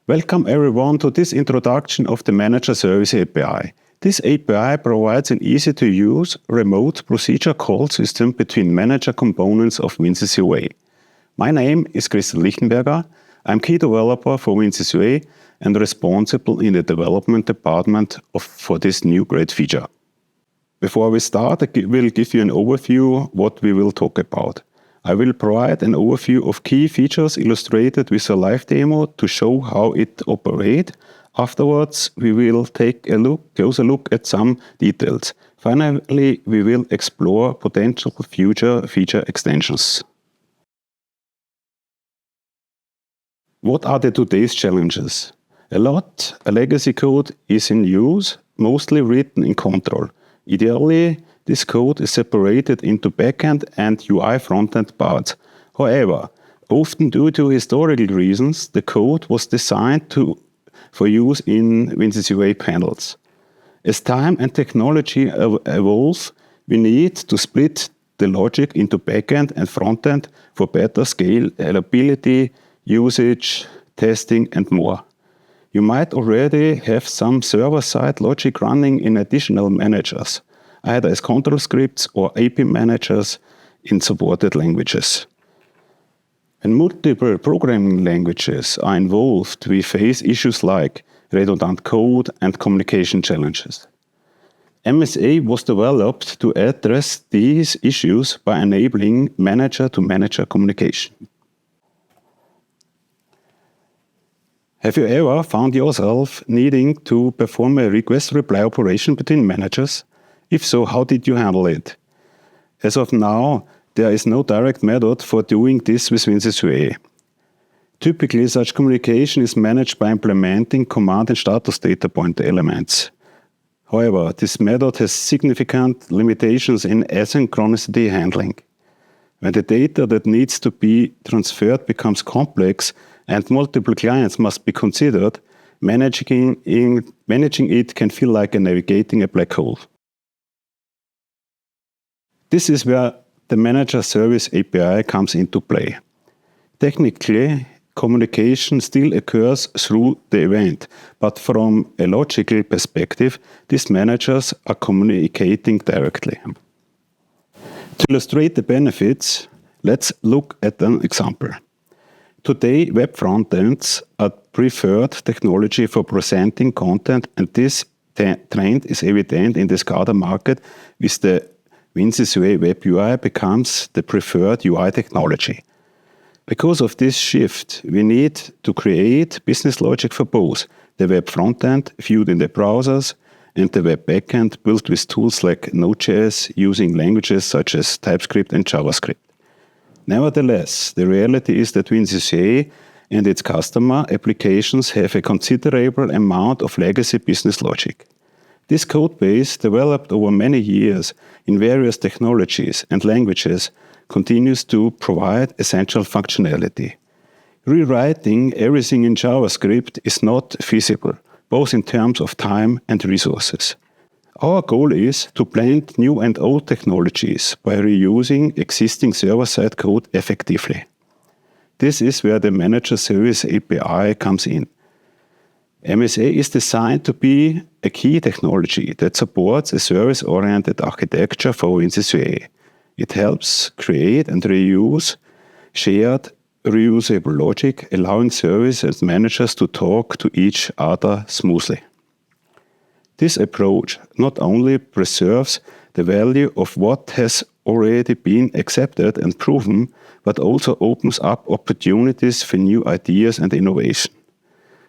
Welcome everyone to this introduction of the Manager Service API. This API provides an easy-to-use, remote procedure call system between manager components of WinCC OA. My name is Christian Lichtenberger. I'm key developer for WinCC OA and responsible in the development department for this new great feature. Before we start, I will give you an overview what we will talk about. I will provide an overview of key features illustrated with a live demo to show how it operates. Afterwards, we will take a closer look at some details. Finally, we will explore potential future feature extensions. What are today's challenges? A legacy code is in use, mostly written in Control. Ideally, this code is separated into backend and UI frontend parts. However, often due to historical reasons, the code was designed for use in WinCC OA panels. As time and technology evolve, we need to split the logic into backend and frontend for better scalability, usage, testing, and more. You might already have some server-side logic running in additional managers, either as control scripts or AP managers in supported languages. When multiple programming languages are involved, we face issues like redundant code and communication challenges. MSA was developed to address these issues by enabling manager-to-manager communication. Have you ever found yourself needing to perform a request-reply operation between managers? If so, how did you handle it? As of now, there is no direct method for doing this with WinCC OA. Typically, such communication is managed by implementing command and status data point elements. However, this method has significant limitations in asynchronicity handling. When the data that needs to be transferred becomes complex and multiple clients must be considered, managing it can feel like navigating a black hole. This is where the Manager Service API comes into play. Technically, communication still occurs through the event, but from a logical perspective, these managers are communicating directly. To illustrate the benefits, let's look at an example. Today, web frontends are preferred technology for presenting content, and this trend is evident in the SCADA market with the WinCC OA Web UI becomes the preferred UI technology. Because of this shift, we need to create business logic for both the web frontend viewed in the browsers and the web backend built with tools like Node.js using languages such as TypeScript and JavaScript. Nevertheless, the reality is that WinCC OA and its customer applications have a considerable amount of legacy business logic. This code base, developed over many years in various technologies and languages, continues to provide essential functionality. Rewriting everything in JavaScript is not feasible, both in terms of time and resources. Our goal is to blend new and old technologies by reusing existing server-side code effectively. This is where the Manager Service API comes in. MSA is designed to be a key technology that supports a service-oriented architecture for WinCC OA. It helps create and reuse shared, reusable logic, allowing service and managers to talk to each other smoothly. This approach not only preserves the value of what has already been accepted and proven, but also opens up opportunities for new ideas and innovation.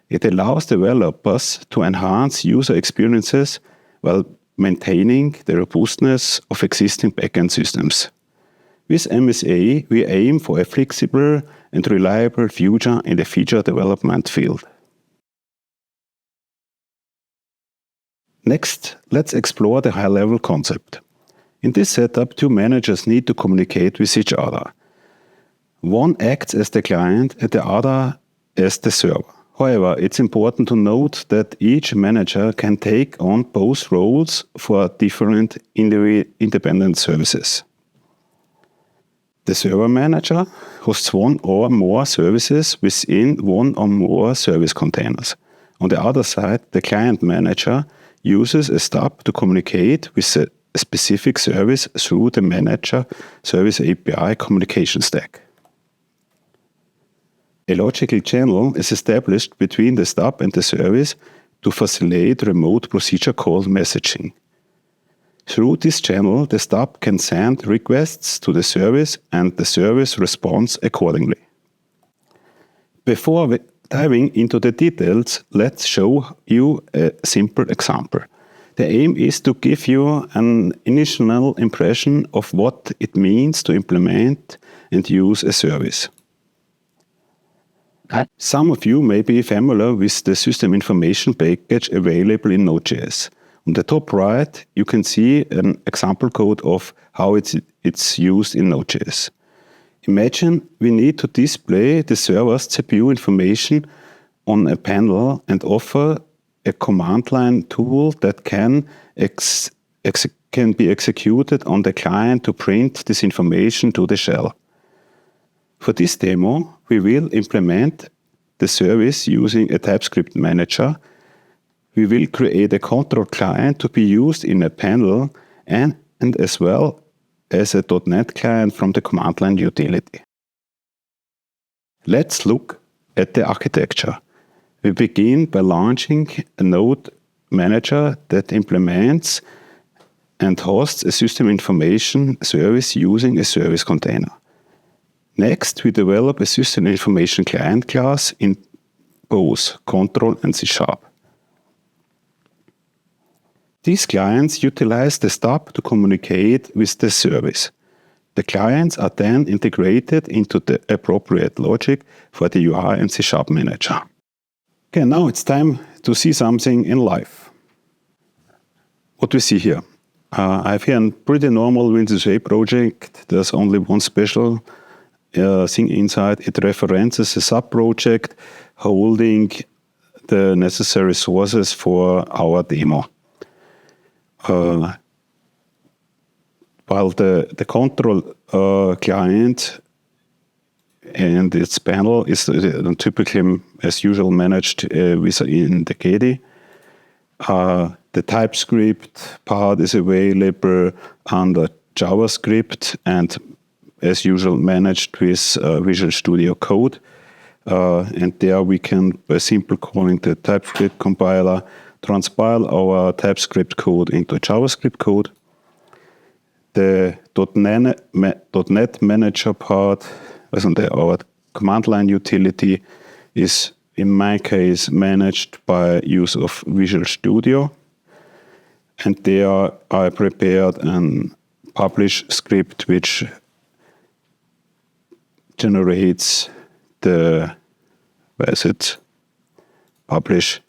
It allows developers to enhance user experiences while maintaining the robustness of existing backend systems. With MSA, we aim for a flexible and reliable future in the feature development field. Next, let's explore the high-level concept. In this setup, two managers need to communicate with each other. One acts as the client and the other as the server. However, it's important to note that each manager can take on both roles for different independent services. The server manager hosts one or more services within one or more service containers. On the other side, the client manager uses a stub to communicate with a specific service through the manager service API communication stack. A logical channel is established between the stub and the service to facilitate remote procedure call messaging. Through this channel, the stub can send requests to the service and the service responds accordingly. Before diving into the details, let's show you a simple example. The aim is to give you an initial impression of what it means to implement and use a service. Some of you may be familiar with the system information package available in Node.js. On the top right, you can see an example code of how it's used in Node.js. Imagine we need to display the server's CPU information on a panel and offer a command line tool that can be executed on the client to print this information to the shell. For this demo, we will implement the service using a TypeScript manager. We will create a control client to be used in a panel and as well as a .NET client from the command line utility. Let's look at the architecture. We begin by launching a node manager that implements and hosts a system information service using a service container. Next, we develop a system information client class in both Control and C#. These clients utilize the stub to communicate with the service. The clients are then integrated into the appropriate logic for the UI and C# manager. Okay, now it's time to see something in life. What we see here. I have here a pretty normal WinCC OA project. There's only one special thing inside. It references a sub-project holding the necessary sources for our demo. While the control client and its panel is typically, as usual, managed within the KDE. The TypeScript part is available under JavaScript and, as usual, managed with Visual Studio Code. And there we can, by simply calling the TypeScript compiler, transpile our TypeScript code into JavaScript code. The .NET manager part, our command line utility, is in my case managed by use of Visual Studio. And there I prepared an publish script which generates the publish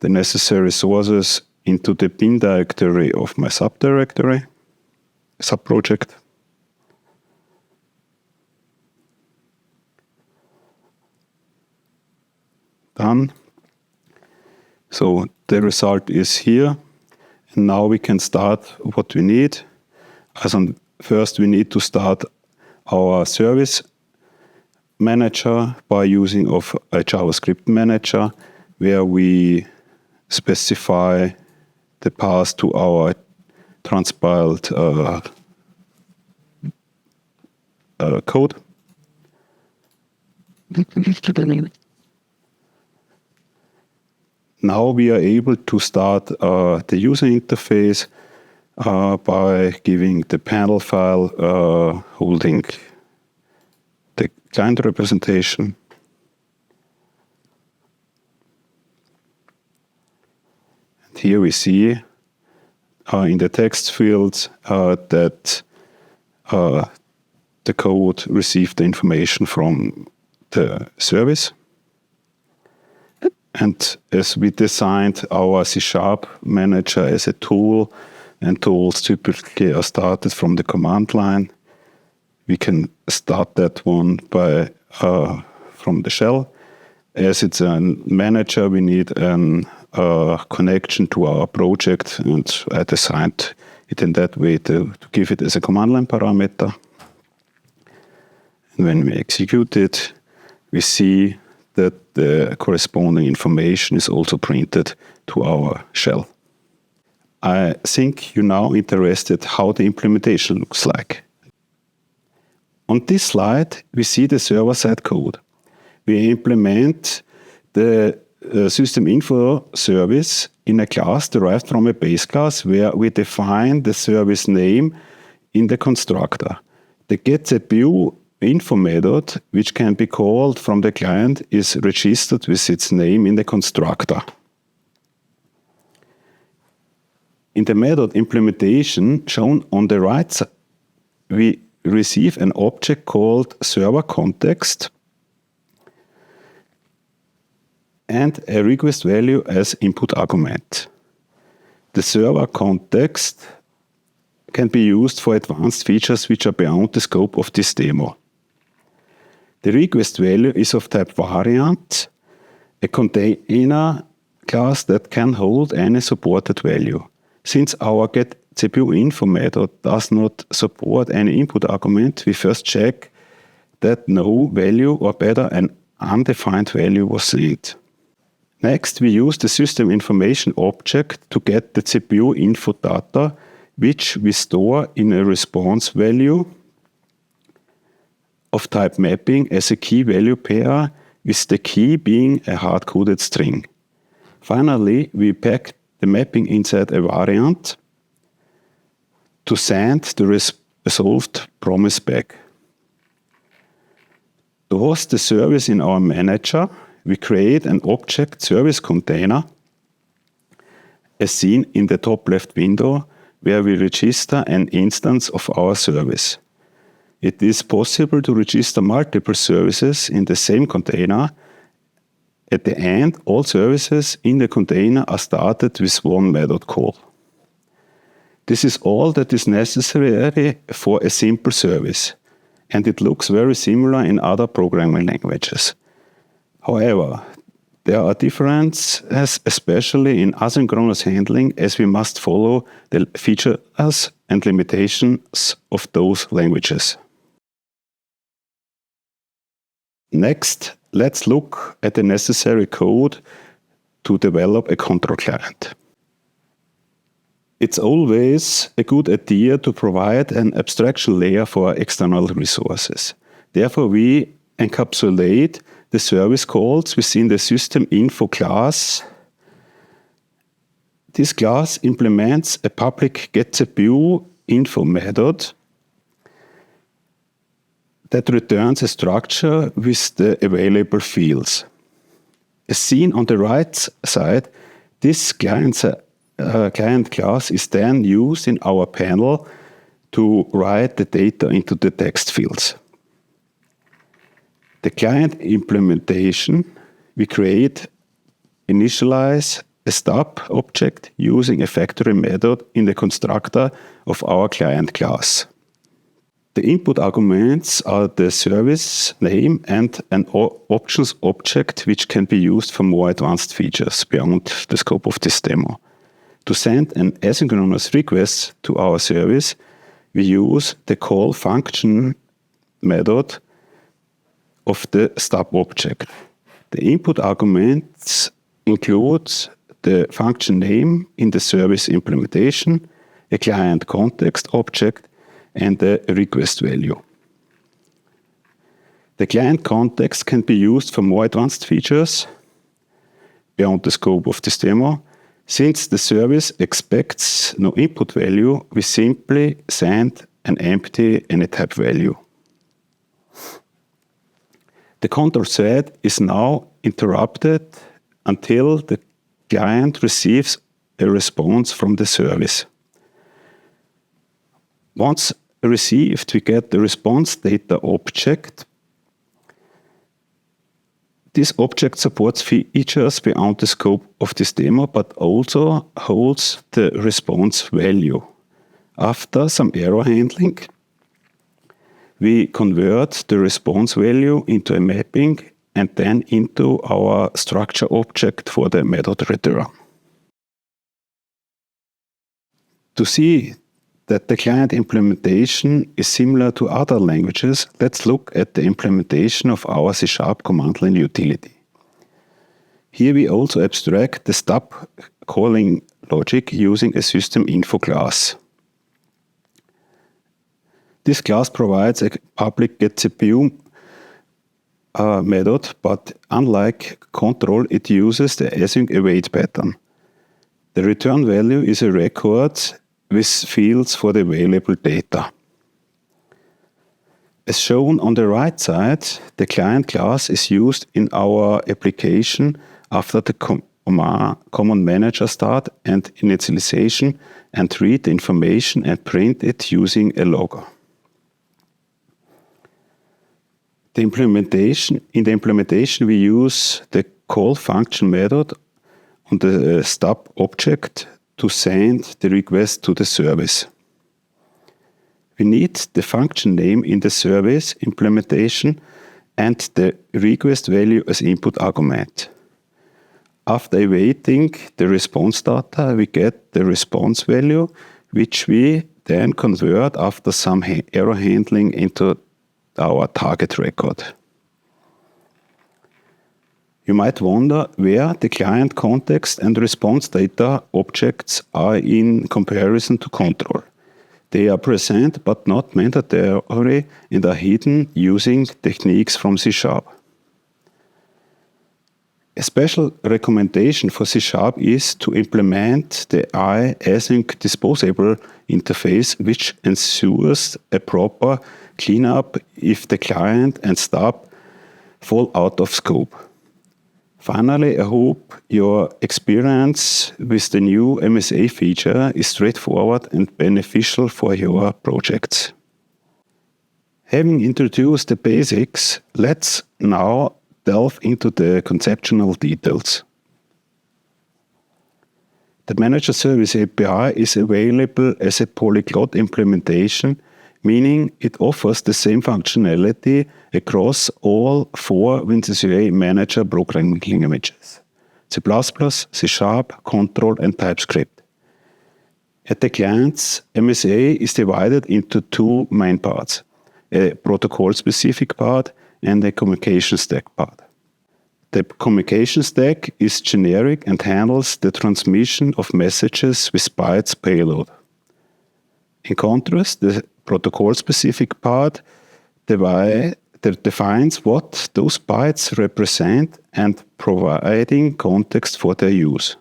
the necessary sources into the bin directory of my subproject. Done. So the result is here. And now we can start what we need. First we need to start our service manager by using of a JavaScript manager where we specify the path to our transpiled code. Now we are able to start the user interface by giving the panel file holding the client representation. And here we see in the text fields that the code received the information from the service. And as we designed our C# manager as a tool, and tools typically are started from the command line, we can start that one by from the shell. As it's a manager, we need a connection to our project, and I designed it in that way to give it as a command line parameter. And when we execute it, we see that the corresponding information is also printed to our shell. I think you're now interested how the implementation looks like. On this slide, we see the server-side code. We implement the system info service in a class derived from a base class where we define the service name in the constructor. The getCPU info method, which can be called from the client, is registered with its name in the constructor. In the method implementation shown on the right side, we receive an object called server context and a request value as input argument. The server context can be used for advanced features which are beyond the scope of this demo. The request value is of type variant, a container class that can hold any supported value. Since our getCPUInfo method does not support any input argument, we first check that no value, or better, an undefined value was sent. Next, we use the system information object to get the CPU info data, which we store in a response value of type mapping as a key value pair, with the key being a hard-coded string. Finally, we pack the mapping inside a variant to send the resolved promise back. To host the service in our manager, we create an object service container, as seen in the top left window, where we register an instance of our service. It is possible to register multiple services in the same container. At the end, all services in the container are started with one method call. This is all that is necessary for a simple service, and it looks very similar in other programming languages. However, there are differences, especially in asynchronous handling, as we must follow the features and limitations of those languages. Next, let's look at the necessary code to develop a control client. It's always a good idea to provide an abstraction layer for external resources. Therefore, we encapsulate the service calls within the system info class. This class implements a public getCPU info method that returns a structure with the available fields. As seen on the right side, this client class is then used in our panel to write the data into the text fields. The client implementation, we initialize a stub object using a factory method in the constructor of our client class. The input arguments are the service name and an options object, which can be used for more advanced features beyond the scope of this demo. To send an asynchronous request to our service, we use the call function method of the stub object. The input arguments include the function name in the service implementation, a client context object, and the request value. The client context can be used for more advanced features beyond the scope of this demo. Since the service expects no input value, we simply send an empty anytype value. The control thread is now interrupted until the client receives a response from the service. Once received, we get the response data object. This object supports features beyond the scope of this demo, but also holds the response value. After some error handling, we convert the response value into a mapping and then into our structure object for the method return. To see that the client implementation is similar to other languages, let's look at the implementation of our C# command line utility. Here we also abstract the stub calling logic using a system info class. This class provides a public getCPU method, but unlike control, it uses the async await pattern. The return value is a record with fields for the available data. As shown on the right side, the client class is used in our application after the common manager start and initialization, and read the information and print it using a logger. In the implementation, we use the call function method on the stub object to send the request to the service. We need the function name in the service implementation and the request value as input argument. After awaiting the response data, we get the response value, which we then convert after some error handling into our target record. You might wonder where the client context and response data objects are in comparison to control. They are present but not mandatory and are hidden using techniques from C#. A special recommendation for C# is to implement the async disposable interface, which ensures a proper cleanup if the client and stub fall out of scope. Finally, I hope your experience with the new MSA feature is straightforward and beneficial for your projects. Having introduced the basics, let's now delve into the conceptual details. The Manager Service API is available as a polyglot implementation, meaning it offers the same functionality across all 4 WinCC OA Manager programming languages: C++, C#, Control, and TypeScript. At the clients, MSA is divided into 2 main parts: a protocol-specific part and a communication stack part. The communication stack is generic and handles the transmission of messages with bytes payload. In contrast, the protocol-specific part defines what those bytes represent and providing context for their use.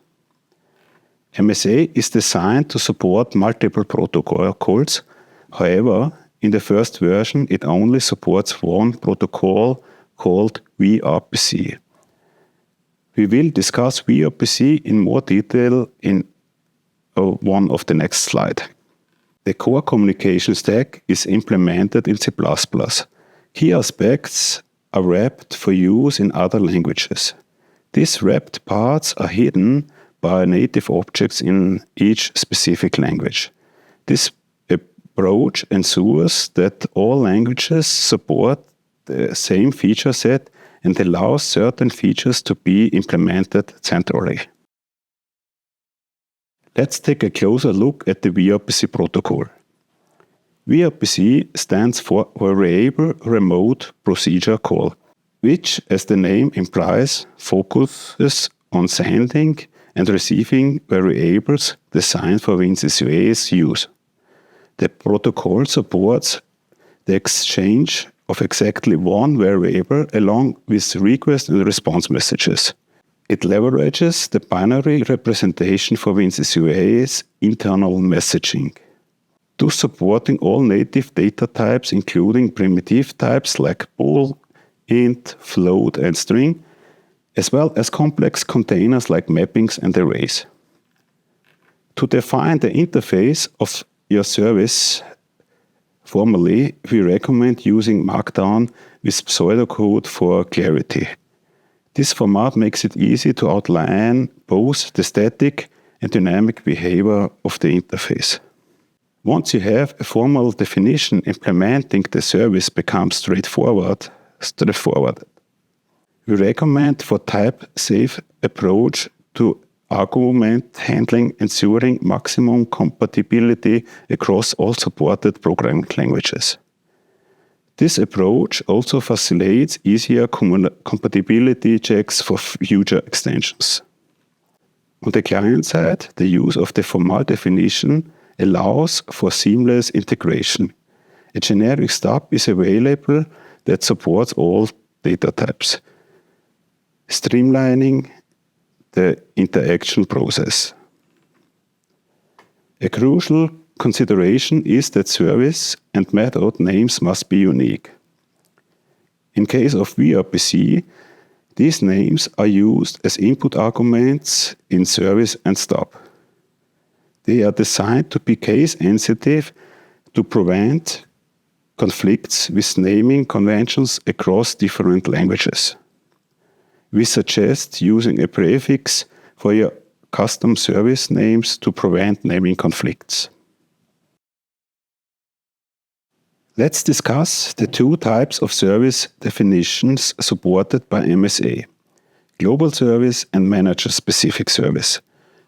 MSA is designed to support multiple protocols. However, in the first version, it only supports one protocol called WRPC. We will discuss WRPC in more detail in one of the next slides. The core communication stack is implemented in C++. Key aspects are wrapped for use in other languages. These wrapped parts are hidden by native objects in each specific language. This approach ensures that all languages support the same feature set and allows certain features to be implemented centrally. Let's take a closer look at the WRPC protocol. WRPC stands for Variable Remote Procedure Call, which, as the name implies, focuses on sending and receiving variables designed for WinCC OA's use. The protocol supports the exchange of exactly one variable along with request and response messages. It leverages the binary representation for WinCC OA's internal messaging, thus supporting all native data types, including primitive types like bool, int, float, and string, as well as complex containers like mappings and arrays. To define the interface of your service formally, we recommend using Markdown with pseudocode for clarity. This format makes it easy to outline both the static and dynamic behavior of the interface. Once you have a formal definition, implementing the service becomes straightforward. We recommend for type-safe approach to argument handling, ensuring maximum compatibility across all supported programming languages. This approach also facilitates easier compatibility checks for future extensions. On the client side, the use of the formal definition allows for seamless integration. A generic stub is available that supports all data types, streamlining the interaction process. A crucial consideration is that service and method names must be unique. In case of gRPC, these names are used as input arguments in service and stub. They are designed to be case sensitive to prevent conflicts with naming conventions across different languages. We suggest using a prefix for your custom service names to prevent naming conflicts. Let's discuss the two types of service definitions supported by MSA: global service and manager-specific service.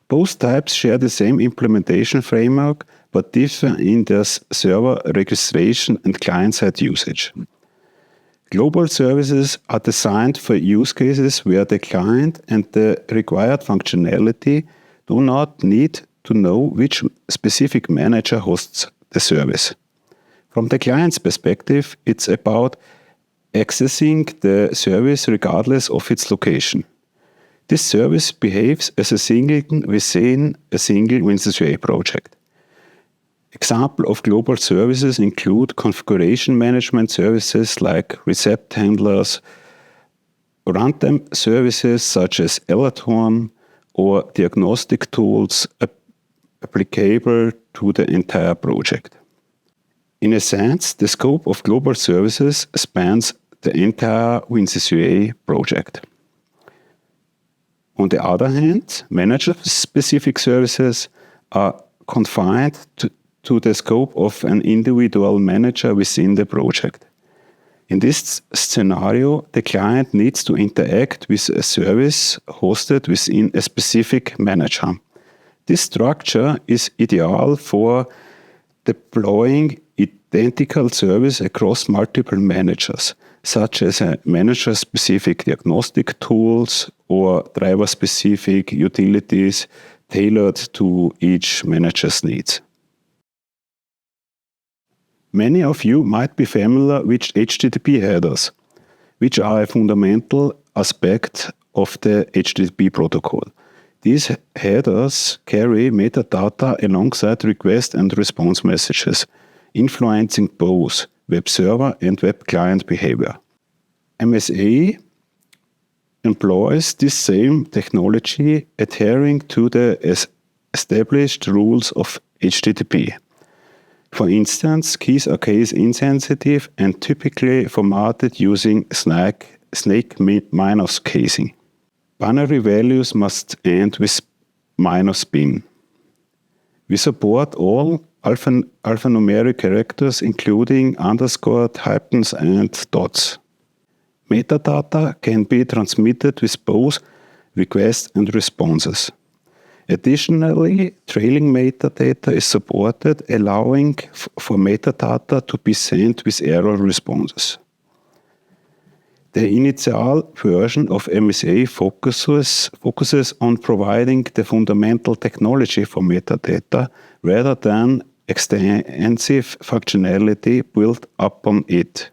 Both types share the same implementation framework but differ in their server registration and client-side usage. Global services are designed for use cases where the client and the required functionality do not need to know which specific manager hosts the service. From the client's perspective, it's about accessing the service regardless of its location. This service behaves as a singleton within a single WinCC OA project. Examples of global services include configuration management services like recept handlers, runtime services such as Elaton, or diagnostic tools applicable to the entire project. In a sense, the scope of global services spans the entire WinCC OA project. On the other hand, manager-specific services are confined to the scope of an individual manager within the project. In this scenario, the client needs to interact with a service hosted within a specific manager. This structure is ideal for deploying identical service across multiple managers, such as manager-specific diagnostic tools or driver-specific utilities tailored to each manager's needs. Many of you might be familiar with HTTP headers, which are a fundamental aspect of the HTTP protocol. These headers carry metadata alongside request and response messages, influencing both web server and web client behavior. MSA employs this same technology, adhering to the established rules of HTTP. For instance, keys are case insensitive and typically formatted using snake casing. Binary values must end with -bin. We support all alphanumeric characters, including underscore, hyphens, and dots. Metadata can be transmitted with both requests and responses. Additionally, trailing metadata is supported, allowing for metadata to be sent with error responses. The initial version of MSA focuses on providing the fundamental technology for metadata rather than extensive functionality built upon it.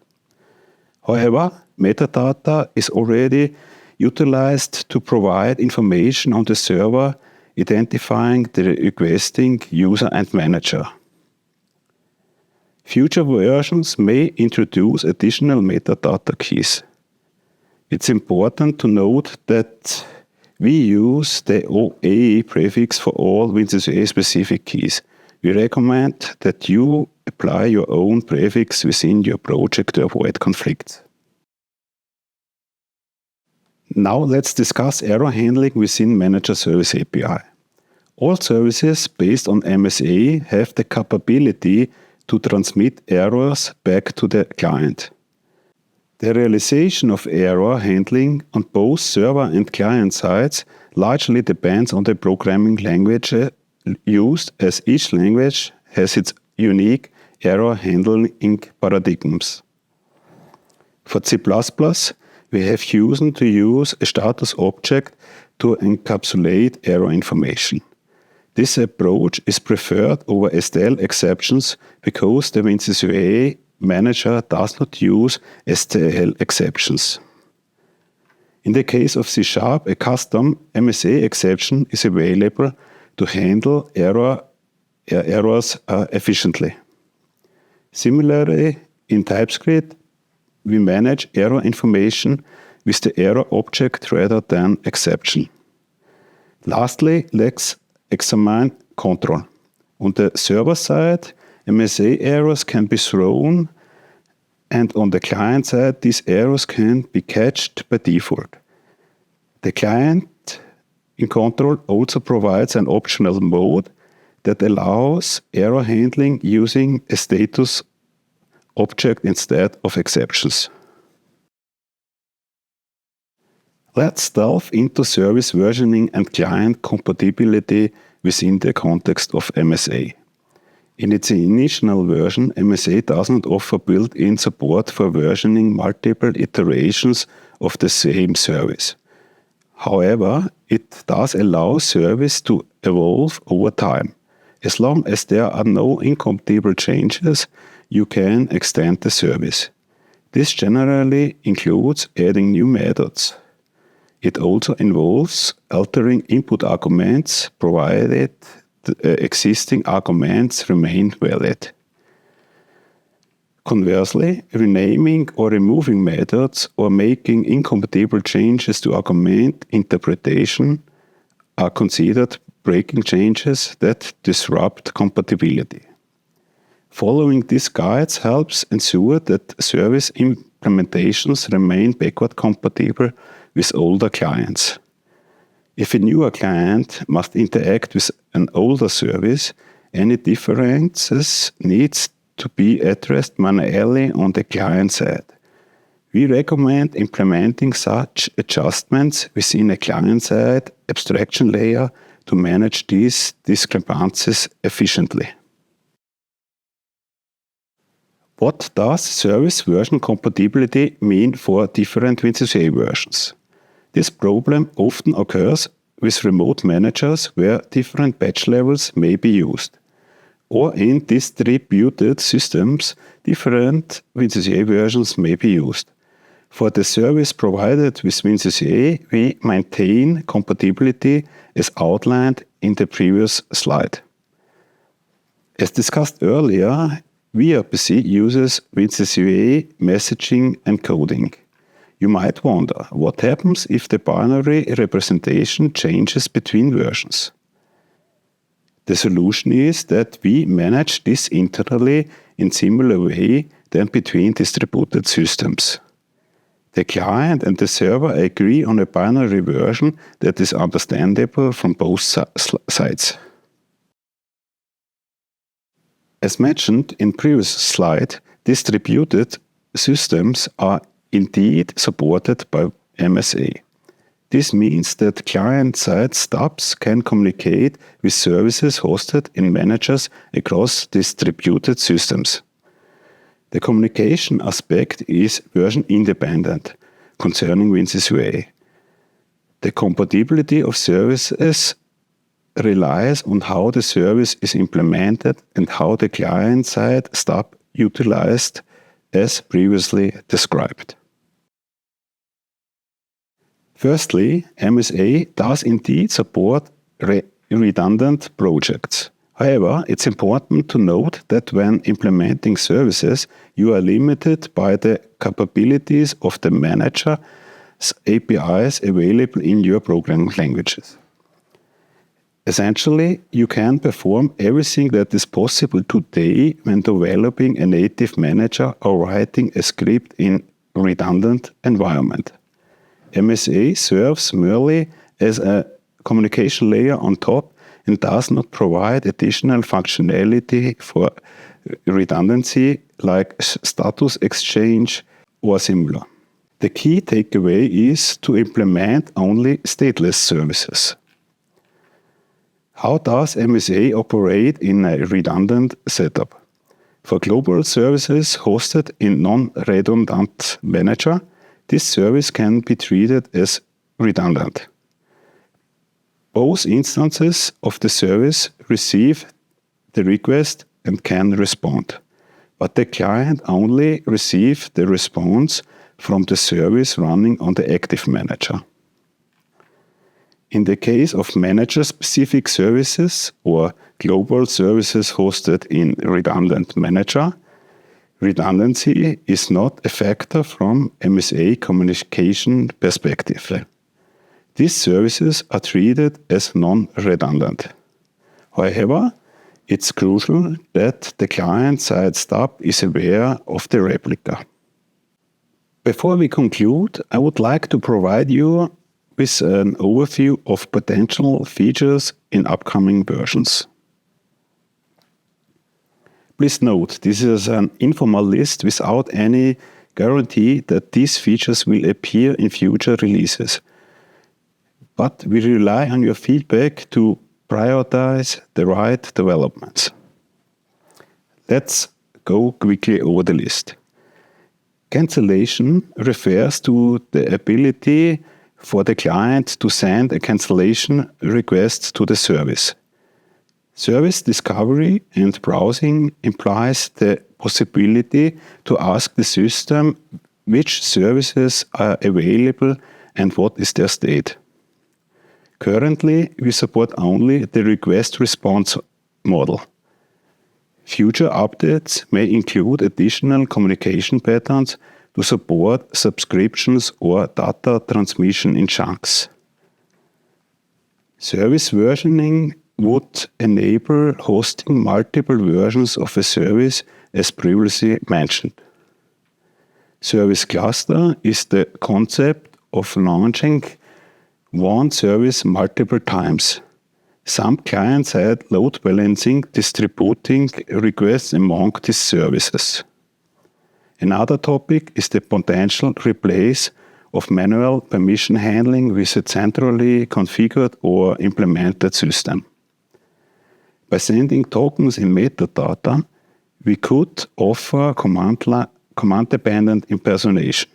However, metadata is already utilized to provide information on the server, identifying the requesting user and manager. Future versions may introduce additional metadata keys. It's important to note that we use the OA prefix for all WinCC OA specific keys. We recommend that you apply your own prefix within your project to avoid conflicts. Now let's discuss error handling within Manager Service API. All services based on MSA have the capability to transmit errors back to the client. The realization of error handling on both server and client sides largely depends on the programming language used, as each language has its unique error handling paradigms. For C++, we have chosen to use a status object to encapsulate error information. This approach is preferred over STL exceptions because the WinCC OA manager does not use STL exceptions. In the case of C#, a custom MSA exception is available to handle errors efficiently. Similarly, in TypeScript, we manage error information with the error object rather than exception. Lastly, let's examine control. On the server side, MSA errors can be thrown, and on the client side, these errors can be catched by default. The client in control also provides an optional mode that allows error handling using a status object instead of exceptions. Let's delve into service versioning and client compatibility within the context of MSA. In its initial version, MSA does not offer built-in support for versioning multiple iterations of the same service. However, it does allow service to evolve over time. As long as there are no incompatible changes, you can extend the service. This generally includes adding new methods. It also involves altering input arguments, provided the existing arguments remain valid. Conversely, renaming or removing methods or making incompatible changes to argument interpretation are considered breaking changes that disrupt compatibility. Following these guides helps ensure that service implementations remain backward compatible with older clients. If a newer client must interact with an older service, any differences needs to be addressed manually on the client side. We recommend implementing such adjustments within a client-side abstraction layer to manage these discrepancies efficiently. What does service version compatibility mean for different WinCC versions? This problem often occurs with remote managers where different patch levels may be used. Or in distributed systems, different WinCC versions may be used. For the service provided with WinCC, we maintain compatibility as outlined in the previous slide. As discussed earlier, VRPC uses WinCC messaging encoding. You might wonder, what happens if the binary representation changes between versions? The solution is that we manage this internally in similar way than between distributed systems. The client and the server agree on a binary version that is understandable from both sides. As mentioned in previous slide, distributed systems are indeed supported by MSA. This means that client-side stubs can communicate with services hosted in managers across distributed systems. The communication aspect is version independent concerning WinCC OA. The compatibility of services relies on how the service is implemented and how the client-side stub utilized as previously described. Firstly, MSA does indeed support redundant projects. However, it's important to note that when implementing services, you are limited by the capabilities of the manager's APIs available in your programming languages. Essentially, you can perform everything that is possible today when developing a native manager or writing a script in a redundant environment. MSA serves merely as a communication layer on top and does not provide additional functionality for redundancy like status exchange or similar. The key takeaway is to implement only stateless services. How does MSA operate in a redundant setup? For global services hosted in non-redundant manager, this service can be treated as redundant. Both instances of the service receive the request and can respond, but the client only receives the response from the service running on the active manager. In the case of manager-specific services or global services hosted in redundant manager, redundancy is not a factor from MSA communication perspective. These services are treated as non-redundant. However, it's crucial that the client-side staff is aware of the replica. Before we conclude, I would like to provide you with an overview of potential features in upcoming versions. Please note, this is an informal list without any guarantee that these features will appear in future releases. But we rely on your feedback to prioritize the right developments. Let's go quickly over the list. Cancellation refers to the ability for the client to send a cancellation request to the service. Service discovery and browsing implies the possibility to ask the system which services are available and what is their state. Currently, we support only the request-response model. Future updates may include additional communication patterns to support subscriptions or data transmission in chunks. Service versioning would enable hosting multiple versions of a service as previously mentioned. Service cluster is the concept of launching one service multiple times. Some client-side load balancing distributing requests among these services. Another topic is the potential replace of manual permission handling with a centrally configured or implemented system. By sending tokens in metadata, we could offer command-dependent impersonation.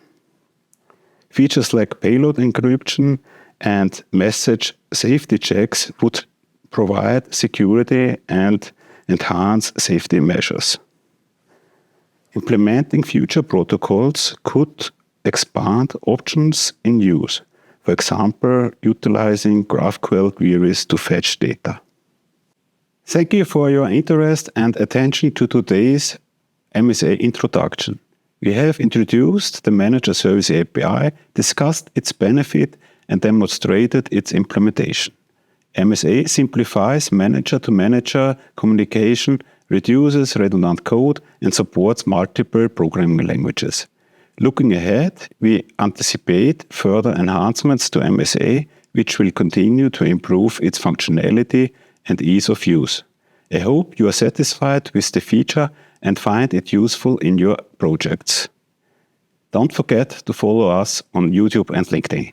Features like payload encryption and message safety checks would provide security and enhance safety measures. Implementing future protocols could expand options in use, for example, utilizing GraphQL queries to fetch data. Thank you for your interest and attention to today's MSA introduction. We have introduced the Manager Service API, discussed its benefit, and demonstrated its implementation. MSA simplifies manager-to-manager communication, reduces redundant code, and supports multiple programming languages. Looking ahead, we anticipate further enhancements to MSA, which will continue to improve its functionality and ease of use. I hope you are satisfied with the feature and find it useful in your projects. Don't forget to follow us on YouTube and LinkedIn.